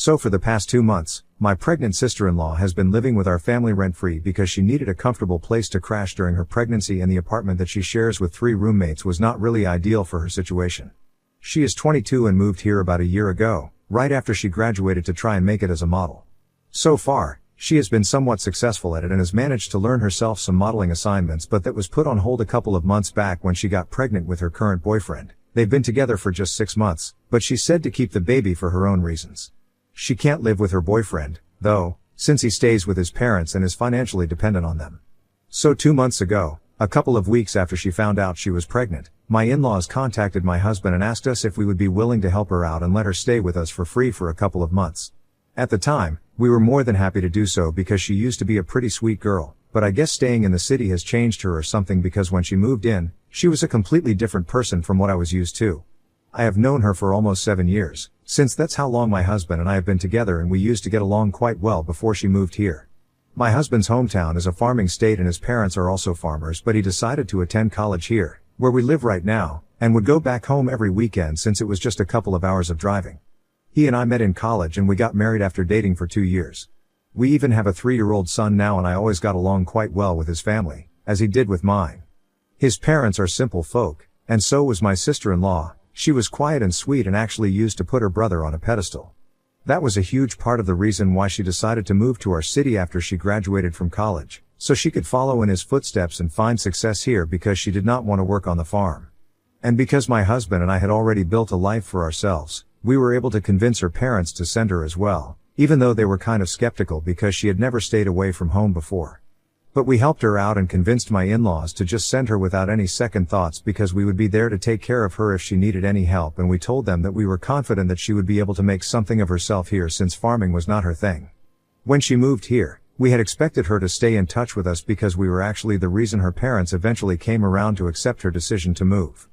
So for the past 2 months, my pregnant sister-in-law has been living with our family rent-free because she needed a comfortable place to crash during her pregnancy, and the apartment that she shares with 3 roommates was not really ideal for her situation. She is 22 and moved here about a year ago, right after she graduated, to try and make it as a model. So far, she has been somewhat successful at it and has managed to learn herself some modeling assignments, but that was put on hold a couple of months back when she got pregnant with her current boyfriend. They've been together for just 6 months, but she said to keep the baby for her own reasons. She can't live with her boyfriend, though, since he stays with his parents and is financially dependent on them. So 2 months ago, a couple of weeks after she found out she was pregnant, my in-laws contacted my husband and asked us if we would be willing to help her out and let her stay with us for free for a couple of months. At the time, we were more than happy to do so because she used to be a pretty sweet girl, but I guess staying in the city has changed her or something, because when she moved in, she was a completely different person from what I was used to. I have known her for almost 7 years, since that's how long my husband and I have been together, and we used to get along quite well before she moved here. My husband's hometown is a farming state and his parents are also farmers, but he decided to attend college here, where we live right now, and would go back home every weekend since it was just a couple of hours of driving. He and I met in college and we got married after dating for 2 years. We even have a 3-year-old son now, and I always got along quite well with his family, as he did with mine. His parents are simple folk, and so was my sister-in-law. She was quiet and sweet and actually used to put her brother on a pedestal. That was a huge part of the reason why she decided to move to our city after she graduated from college, so she could follow in his footsteps and find success here, because she did not want to work on the farm. And because my husband and I had already built a life for ourselves, we were able to convince her parents to send her as well, even though they were kind of skeptical because she had never stayed away from home before. But we helped her out and convinced my in-laws to just send her without any second thoughts, because we would be there to take care of her if she needed any help, and we told them that we were confident that she would be able to make something of herself here since farming was not her thing. When she moved here, we had expected her to stay in touch with us because we were actually the reason her parents eventually came around to accept her decision to move.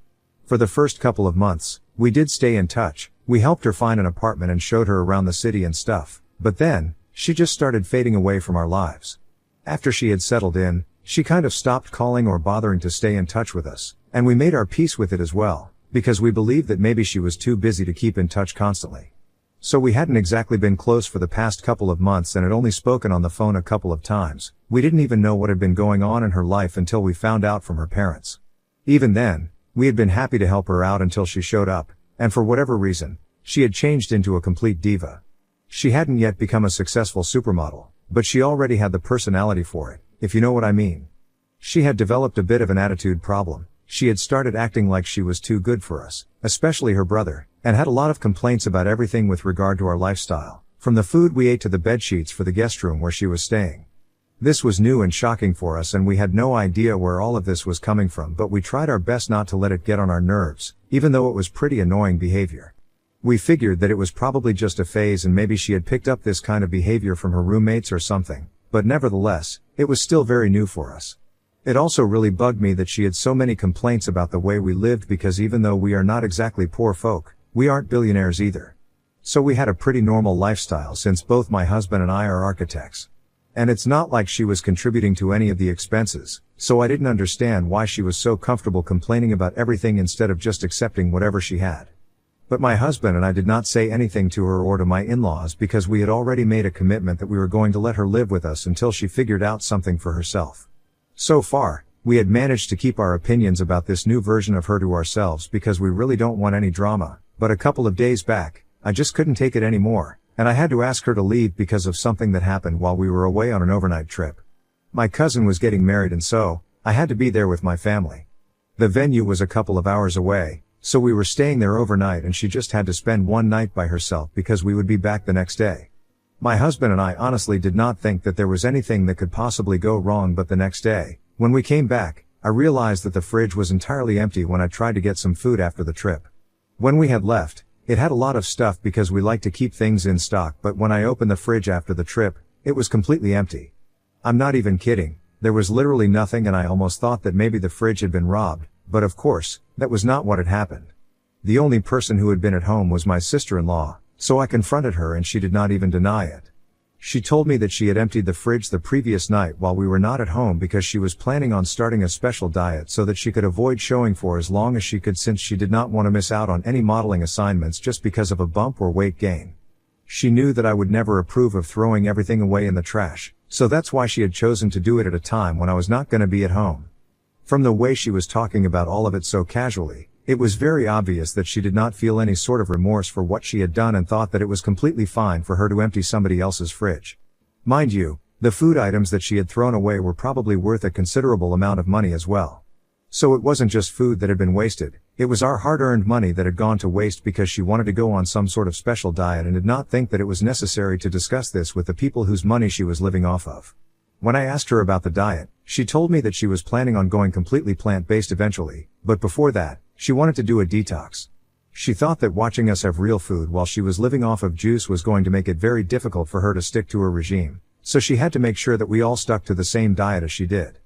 For the first couple of months, we did stay in touch. We helped her find an apartment and showed her around the city and stuff, but then, she just started fading away from our lives. After she had settled in, she kind of stopped calling or bothering to stay in touch with us, and we made our peace with it as well, because we believed that maybe she was too busy to keep in touch constantly. So we hadn't exactly been close for the past couple of months and had only spoken on the phone a couple of times. We didn't even know what had been going on in her life until we found out from her parents. Even then, we had been happy to help her out until she showed up, and for whatever reason, she had changed into a complete diva. She hadn't yet become a successful supermodel, but she already had the personality for it, if you know what I mean. She had developed a bit of an attitude problem. She had started acting like she was too good for us, especially her brother, and had a lot of complaints about everything with regard to our lifestyle, from the food we ate to the bed sheets for the guest room where she was staying. This was new and shocking for us, and we had no idea where all of this was coming from, but we tried our best not to let it get on our nerves, even though it was pretty annoying behavior. We figured that it was probably just a phase and maybe she had picked up this kind of behavior from her roommates or something, but nevertheless, it was still very new for us. It also really bugged me that she had so many complaints about the way we lived, because even though we are not exactly poor folk, we aren't billionaires either. So we had a pretty normal lifestyle since both my husband and I are architects. And it's not like she was contributing to any of the expenses, so I didn't understand why she was so comfortable complaining about everything instead of just accepting whatever she had. But my husband and I did not say anything to her or to my in-laws because we had already made a commitment that we were going to let her live with us until she figured out something for herself. So far, we had managed to keep our opinions about this new version of her to ourselves because we really don't want any drama, but a couple of days back, I just couldn't take it anymore, and I had to ask her to leave because of something that happened while we were away on an overnight trip. My cousin was getting married, and so, I had to be there with my family. The venue was a couple of hours away, so we were staying there overnight, and she just had to spend one night by herself because we would be back the next day. My husband and I honestly did not think that there was anything that could possibly go wrong, but the next day, when we came back, I realized that the fridge was entirely empty when I tried to get some food after the trip. When we had left, it had a lot of stuff because we like to keep things in stock, but when I opened the fridge after the trip, it was completely empty. I'm not even kidding, there was literally nothing, and I almost thought that maybe the fridge had been robbed. But of course, that was not what had happened. The only person who had been at home was my sister-in-law, so I confronted her and she did not even deny it. She told me that she had emptied the fridge the previous night while we were not at home because she was planning on starting a special diet so that she could avoid showing for as long as she could, since she did not want to miss out on any modeling assignments just because of a bump or weight gain. She knew that I would never approve of throwing everything away in the trash, so that's why she had chosen to do it at a time when I was not going to be at home. From the way she was talking about all of it so casually, it was very obvious that she did not feel any sort of remorse for what she had done and thought that it was completely fine for her to empty somebody else's fridge. Mind you, the food items that she had thrown away were probably worth a considerable amount of money as well. So it wasn't just food that had been wasted, it was our hard-earned money that had gone to waste because she wanted to go on some sort of special diet and did not think that it was necessary to discuss this with the people whose money she was living off of. When I asked her about the diet, she told me that she was planning on going completely plant-based eventually, but before that, she wanted to do a detox. She thought that watching us have real food while she was living off of juice was going to make it very difficult for her to stick to her regime, so she had to make sure that we all stuck to the same diet as she did.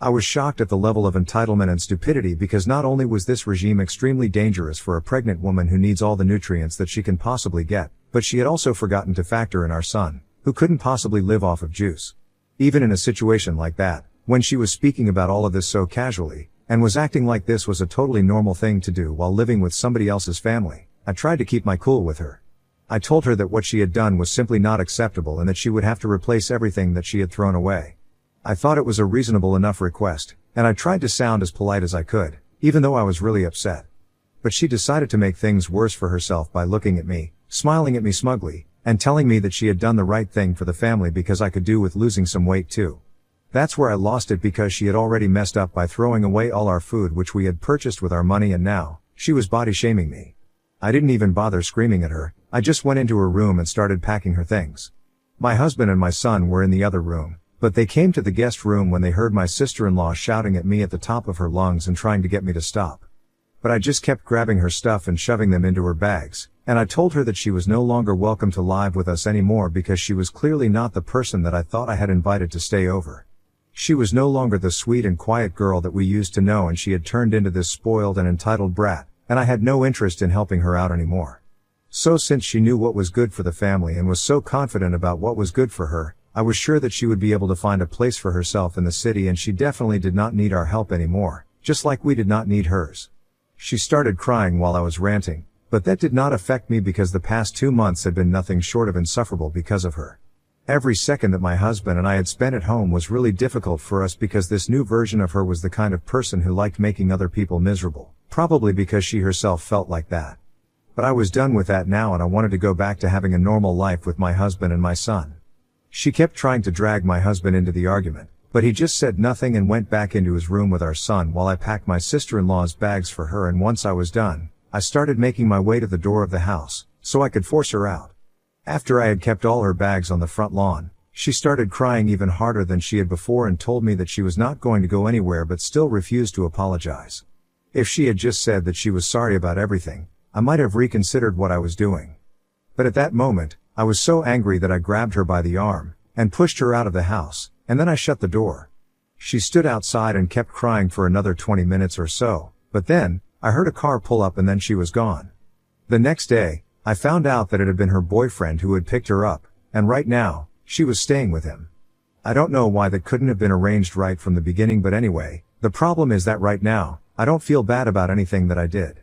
I was shocked at the level of entitlement and stupidity because not only was this regime extremely dangerous for a pregnant woman who needs all the nutrients that she can possibly get, but she had also forgotten to factor in our son, who couldn't possibly live off of juice. Even in a situation like that, when she was speaking about all of this so casually, and was acting like this was a totally normal thing to do while living with somebody else's family, I tried to keep my cool with her. I told her that what she had done was simply not acceptable and that she would have to replace everything that she had thrown away. I thought it was a reasonable enough request, and I tried to sound as polite as I could, even though I was really upset. But she decided to make things worse for herself by looking at me, smiling at me smugly, and telling me that she had done the right thing for the family because I could do with losing some weight too. That's where I lost it because she had already messed up by throwing away all our food which we had purchased with our money, and now, she was body shaming me. I didn't even bother screaming at her, I just went into her room and started packing her things. My husband and my son were in the other room, but they came to the guest room when they heard my sister-in-law shouting at me at the top of her lungs and trying to get me to stop. But I just kept grabbing her stuff and shoving them into her bags, and I told her that she was no longer welcome to live with us anymore because she was clearly not the person that I thought I had invited to stay over. She was no longer the sweet and quiet girl that we used to know, and she had turned into this spoiled and entitled brat, and I had no interest in helping her out anymore. So since she knew what was good for the family and was so confident about what was good for her, I was sure that she would be able to find a place for herself in the city, and she definitely did not need our help anymore, just like we did not need hers. She started crying while I was ranting, but that did not affect me because the past 2 months had been nothing short of insufferable because of her. Every second that my husband and I had spent at home was really difficult for us because this new version of her was the kind of person who liked making other people miserable, probably because she herself felt like that. But I was done with that now, and I wanted to go back to having a normal life with my husband and my son. She kept trying to drag my husband into the argument, but he just said nothing and went back into his room with our son while I packed my sister-in-law's bags for her, and once I was done, I started making my way to the door of the house, so I could force her out. After I had kept all her bags on the front lawn, she started crying even harder than she had before and told me that she was not going to go anywhere, but still refused to apologize. If she had just said that she was sorry about everything, I might have reconsidered what I was doing. But at that moment, I was so angry that I grabbed her by the arm and pushed her out of the house, and then I shut the door. She stood outside and kept crying for another 20 minutes or so, but then, I heard a car pull up and then she was gone. The next day, I found out that it had been her boyfriend who had picked her up, and right now, she was staying with him. I don't know why that couldn't have been arranged right from the beginning, but anyway, the problem is that right now, I don't feel bad about anything that I did.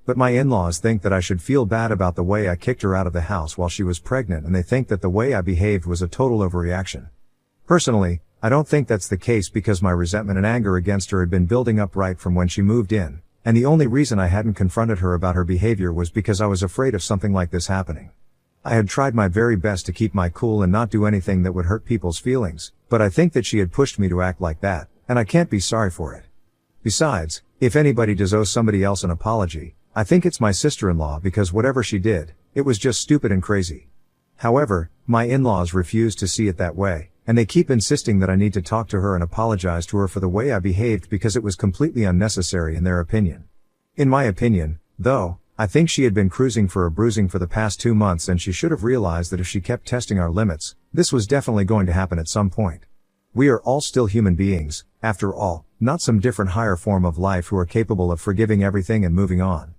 But my in-laws think that I should feel bad about the way I kicked her out of the house while she was pregnant, and they think that the way I behaved was a total overreaction. Personally, I don't think that's the case because my resentment and anger against her had been building up right from when she moved in, and the only reason I hadn't confronted her about her behavior was because I was afraid of something like this happening. I had tried my very best to keep my cool and not do anything that would hurt people's feelings, but I think that she had pushed me to act like that, and I can't be sorry for it. Besides, if anybody does owe somebody else an apology, I think it's my sister-in-law, because whatever she did, it was just stupid and crazy. However, my in-laws refuse to see it that way, and they keep insisting that I need to talk to her and apologize to her for the way I behaved because it was completely unnecessary in their opinion. In my opinion, though, I think she had been cruising for a bruising for the past 2 months, and she should have realized that if she kept testing our limits, this was definitely going to happen at some point. We are all still human beings, after all, not some different higher form of life who are capable of forgiving everything and moving on.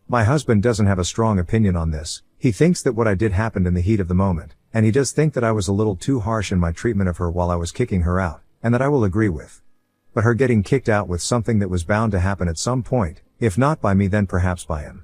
My husband doesn't have a strong opinion on this. He thinks that what I did happened in the heat of the moment, and he does think that I was a little too harsh in my treatment of her while I was kicking her out, and that I will agree with. But her getting kicked out was something that was bound to happen at some point, if not by me then perhaps by him.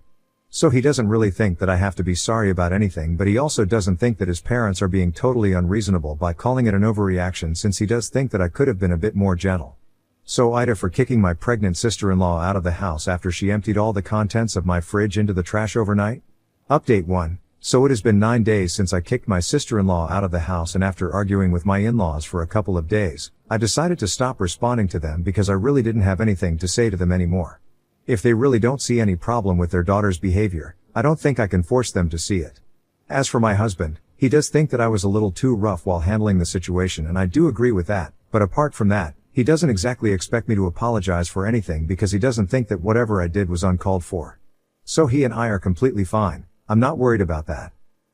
So he doesn't really think that I have to be sorry about anything, but he also doesn't think that his parents are being totally unreasonable by calling it an overreaction, since he does think that I could have been a bit more gentle. So Ida for kicking my pregnant sister-in-law out of the house after she emptied all the contents of my fridge into the trash overnight? Update 1. So it has been 9 days since I kicked my sister-in-law out of the house, and after arguing with my in-laws for a couple of days, I decided to stop responding to them because I really didn't have anything to say to them anymore. If they really don't see any problem with their daughter's behavior, I don't think I can force them to see it. As for my husband, he does think that I was a little too rough while handling the situation, and I do agree with that, but apart from that, he doesn't exactly expect me to apologize for anything because he doesn't think that whatever I did was uncalled for. So he and I are completely fine. I'm not worried about that.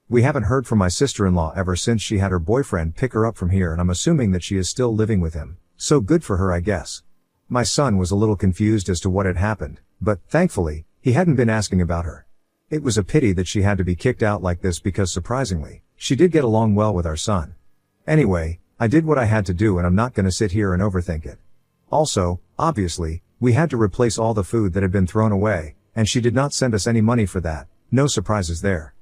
We haven't heard from my sister-in-law ever since she had her boyfriend pick her up from here, and I'm assuming that she is still living with him, so good for her, I guess. My son was a little confused as to what had happened, but, thankfully, he hadn't been asking about her. It was a pity that she had to be kicked out like this because, surprisingly, she did get along well with our son. Anyway, I did what I had to do, and I'm not gonna sit here and overthink it. Also, obviously, we had to replace all the food that had been thrown away, and she did not send us any money for that. No surprises there.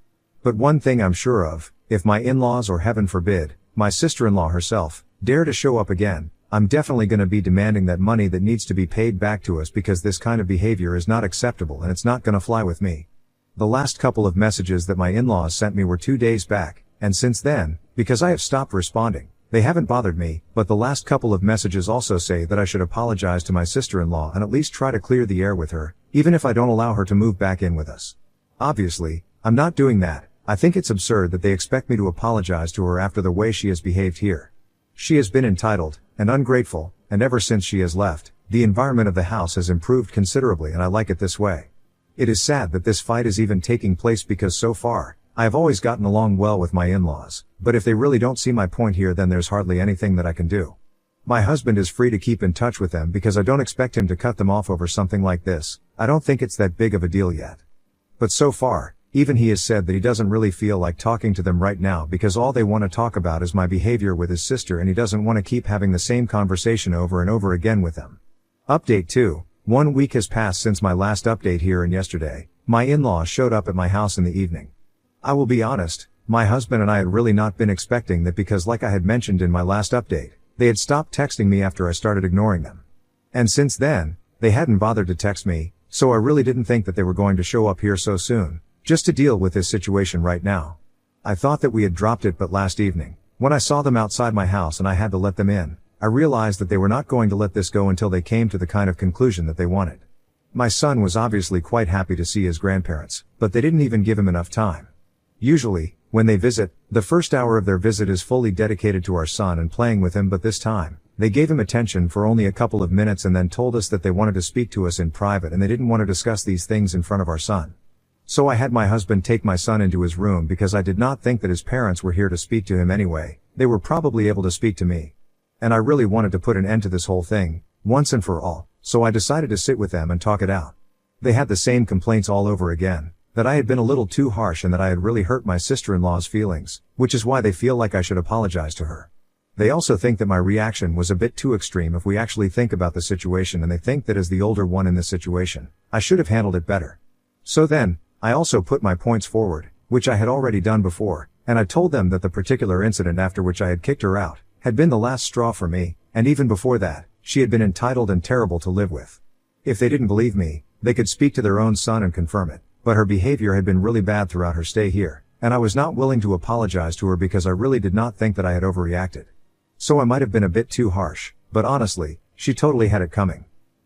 But one thing I'm sure of, if my in-laws, or heaven forbid, my sister-in-law herself, dare to show up again, I'm definitely gonna be demanding that money that needs to be paid back to us, because this kind of behavior is not acceptable and it's not gonna fly with me. The last couple of messages that my in-laws sent me were 2 days back, and since then, because I have stopped responding, they haven't bothered me, but the last couple of messages also say that I should apologize to my sister-in-law and at least try to clear the air with her, even if I don't allow her to move back in with us. Obviously, I'm not doing that. I think it's absurd that they expect me to apologize to her after the way she has behaved here. She has been entitled, and ungrateful, and ever since she has left, the environment of the house has improved considerably, and I like it this way. It is sad that this fight is even taking place because so far, I have always gotten along well with my in-laws, but if they really don't see my point here, then there's hardly anything that I can do. My husband is free to keep in touch with them because I don't expect him to cut them off over something like this. I don't think it's that big of a deal yet. But so far, even he has said that he doesn't really feel like talking to them right now because all they want to talk about is my behavior with his sister, and he doesn't want to keep having the same conversation over and over again with them. Update 2. 1 week has passed since my last update here, and yesterday, my in-laws showed up at my house in the evening. I will be honest, my husband and I had really not been expecting that because, like I had mentioned in my last update, they had stopped texting me after I started ignoring them. And since then, they hadn't bothered to text me, so I really didn't think that they were going to show up here so soon, just to deal with this situation right now. I thought that we had dropped it, but last evening, when I saw them outside my house and I had to let them in, I realized that they were not going to let this go until they came to the kind of conclusion that they wanted. My son was obviously quite happy to see his grandparents, but they didn't even give him enough time. Usually, when they visit, the first hour of their visit is fully dedicated to our son and playing with him, but this time, they gave him attention for only a couple of minutes and then told us that they wanted to speak to us in private and they didn't want to discuss these things in front of our son. So I had my husband take my son into his room because I did not think that his parents were here to speak to him anyway. They were probably able to speak to me. And I really wanted to put an end to this whole thing, once and for all, so I decided to sit with them and talk it out. They had the same complaints all over again, that I had been a little too harsh and that I had really hurt my sister-in-law's feelings, which is why they feel like I should apologize to her. They also think that my reaction was a bit too extreme if we actually think about the situation, and they think that as the older one in this situation, I should have handled it better. So then, I also put my points forward, which I had already done before, and I told them that the particular incident after which I had kicked her out had been the last straw for me, and even before that, she had been entitled and terrible to live with. If they didn't believe me, they could speak to their own son and confirm it, but her behavior had been really bad throughout her stay here, and I was not willing to apologize to her because I really did not think that I had overreacted. So I might have been a bit too harsh, but honestly, she totally had it coming.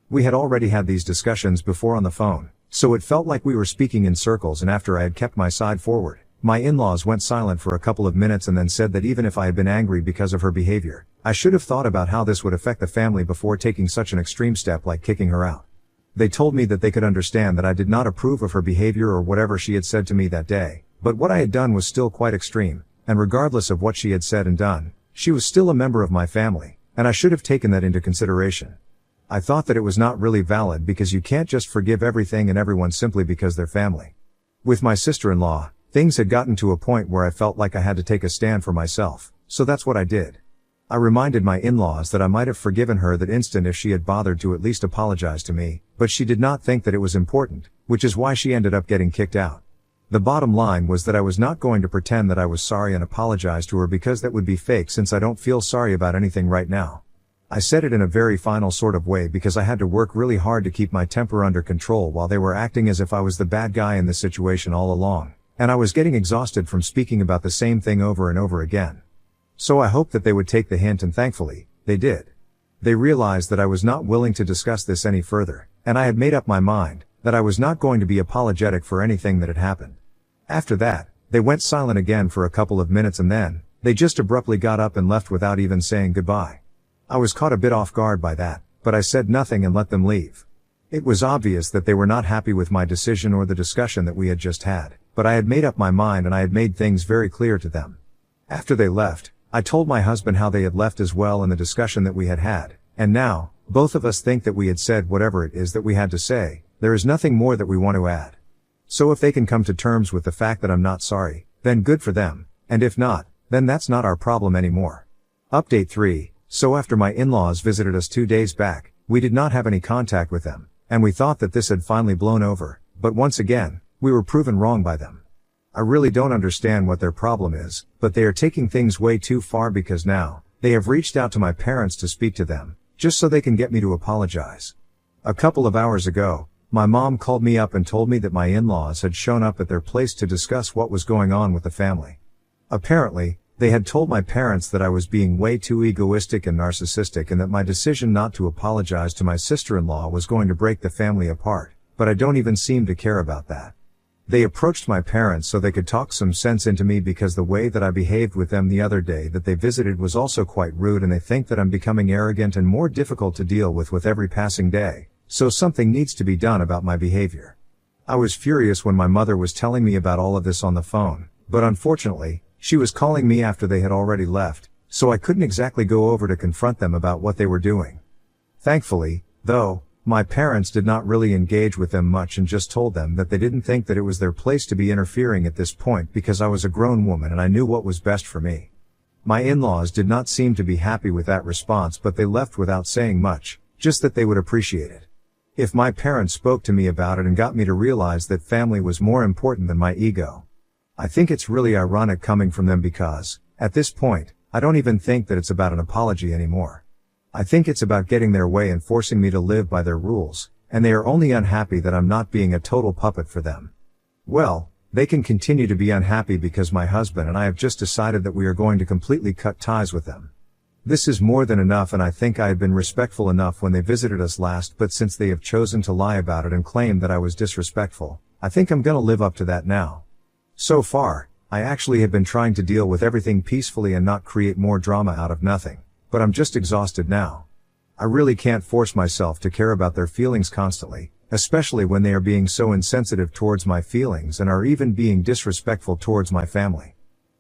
We had already had these discussions before on the phone, so it felt like we were speaking in circles, and after I had kept my side forward, my in-laws went silent for a couple of minutes and then said that even if I had been angry because of her behavior, I should have thought about how this would affect the family before taking such an extreme step like kicking her out. They told me that they could understand that I did not approve of her behavior or whatever she had said to me that day, but what I had done was still quite extreme, and regardless of what she had said and done, she was still a member of my family, and I should have taken that into consideration. I thought that it was not really valid because you can't just forgive everything and everyone simply because they're family. With my sister-in-law, things had gotten to a point where I felt like I had to take a stand for myself, so that's what I did. I reminded my in-laws that I might have forgiven her that instant if she had bothered to at least apologize to me, but she did not think that it was important, which is why she ended up getting kicked out. The bottom line was that I was not going to pretend that I was sorry and apologize to her because that would be fake since I don't feel sorry about anything right now. I said it in a very final sort of way because I had to work really hard to keep my temper under control while they were acting as if I was the bad guy in this situation all along, and I was getting exhausted from speaking about the same thing over and over again. So I hoped that they would take the hint, and thankfully, they did. They realized that I was not willing to discuss this any further, and I had made up my mind that I was not going to be apologetic for anything that had happened. After that, they went silent again for a couple of minutes and then, they just abruptly got up and left without even saying goodbye. I was caught a bit off guard by that, but I said nothing and let them leave. It was obvious that they were not happy with my decision or the discussion that we had just had, but I had made up my mind and I had made things very clear to them. After they left, I told my husband how they had left as well and the discussion that we had had, and now, both of us think that we had said whatever it is that we had to say. There is nothing more that we want to add. So if they can come to terms with the fact that I'm not sorry, then good for them, and if not, then that's not our problem anymore. Update 3. So after my in-laws visited us 2 days back, we did not have any contact with them, and we thought that this had finally blown over, but once again, we were proven wrong by them. I really don't understand what their problem is, but they are taking things way too far because now, they have reached out to my parents to speak to them, just so they can get me to apologize. A couple of hours ago, my mom called me up and told me that my in-laws had shown up at their place to discuss what was going on with the family. Apparently, they had told my parents that I was being way too egoistic and narcissistic and that my decision not to apologize to my sister-in-law was going to break the family apart, but I don't even seem to care about that. They approached my parents so they could talk some sense into me because the way that I behaved with them the other day that they visited was also quite rude, and they think that I'm becoming arrogant and more difficult to deal with every passing day. So something needs to be done about my behavior. I was furious when my mother was telling me about all of this on the phone, but unfortunately, she was calling me after they had already left, so I couldn't exactly go over to confront them about what they were doing. Thankfully, though, my parents did not really engage with them much and just told them that they didn't think that it was their place to be interfering at this point because I was a grown woman and I knew what was best for me. My in-laws did not seem to be happy with that response, but they left without saying much, just that they would appreciate it. If my parents spoke to me about it and got me to realize that family was more important than my ego. I think it's really ironic coming from them because, at this point, I don't even think that it's about an apology anymore. I think it's about getting their way and forcing me to live by their rules, and they are only unhappy that I'm not being a total puppet for them. Well, they can continue to be unhappy because my husband and I have just decided that we are going to completely cut ties with them. This is more than enough, and I think I had been respectful enough when they visited us last, but since they have chosen to lie about it and claim that I was disrespectful, I think I'm gonna live up to that now. So far, I actually have been trying to deal with everything peacefully and not create more drama out of nothing, but I'm just exhausted now. I really can't force myself to care about their feelings constantly, especially when they are being so insensitive towards my feelings and are even being disrespectful towards my family.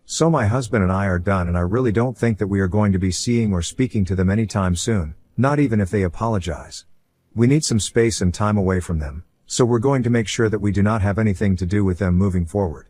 So my husband and I are done, and I really don't think that we are going to be seeing or speaking to them anytime soon, not even if they apologize. We need some space and time away from them, so we're going to make sure that we do not have anything to do with them moving forward.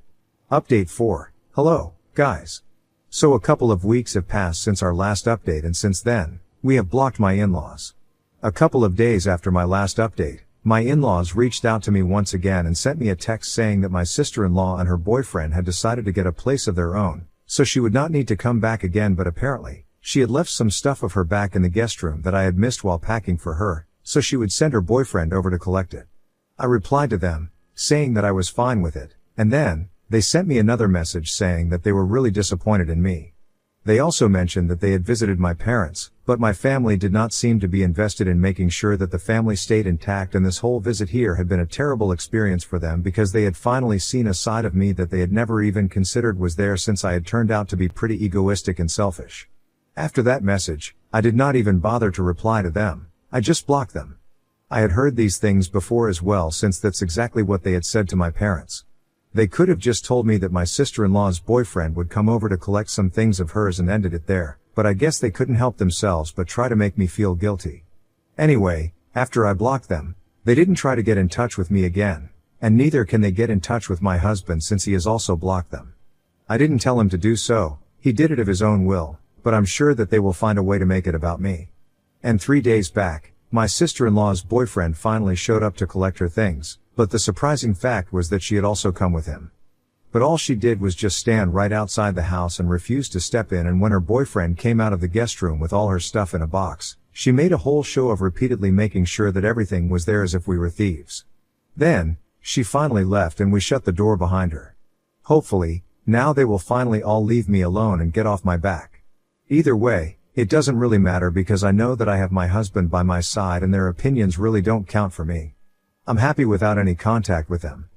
Update 4. Hello, guys. So a couple of weeks have passed since our last update, and since then, we have blocked my in-laws. A couple of days after my last update, my in-laws reached out to me once again and sent me a text saying that my sister-in-law and her boyfriend had decided to get a place of their own, so she would not need to come back again, but apparently, she had left some stuff of her back in the guest room that I had missed while packing for her, so she would send her boyfriend over to collect it. I replied to them, saying that I was fine with it, and then, they sent me another message saying that they were really disappointed in me. They also mentioned that they had visited my parents, but my family did not seem to be invested in making sure that the family stayed intact, and this whole visit here had been a terrible experience for them because they had finally seen a side of me that they had never even considered was there, since I had turned out to be pretty egoistic and selfish. After that message, I did not even bother to reply to them, I just blocked them. I had heard these things before as well, since that's exactly what they had said to my parents. They could have just told me that my sister-in-law's boyfriend would come over to collect some things of hers and ended it there, but I guess they couldn't help themselves but try to make me feel guilty. Anyway, after I blocked them, they didn't try to get in touch with me again, and neither can they get in touch with my husband since he has also blocked them. I didn't tell him to do so, he did it of his own will, but I'm sure that they will find a way to make it about me. And 3 days back, my sister-in-law's boyfriend finally showed up to collect her things, But the surprising fact was that she had also come with him. But all she did was just stand right outside the house and refused to step in, and when her boyfriend came out of the guest room with all her stuff in a box, she made a whole show of repeatedly making sure that everything was there as if we were thieves. Then, she finally left and we shut the door behind her. Hopefully, now they will finally all leave me alone and get off my back. Either way, it doesn't really matter because I know that I have my husband by my side and their opinions really don't count for me. I'm happy without any contact with them.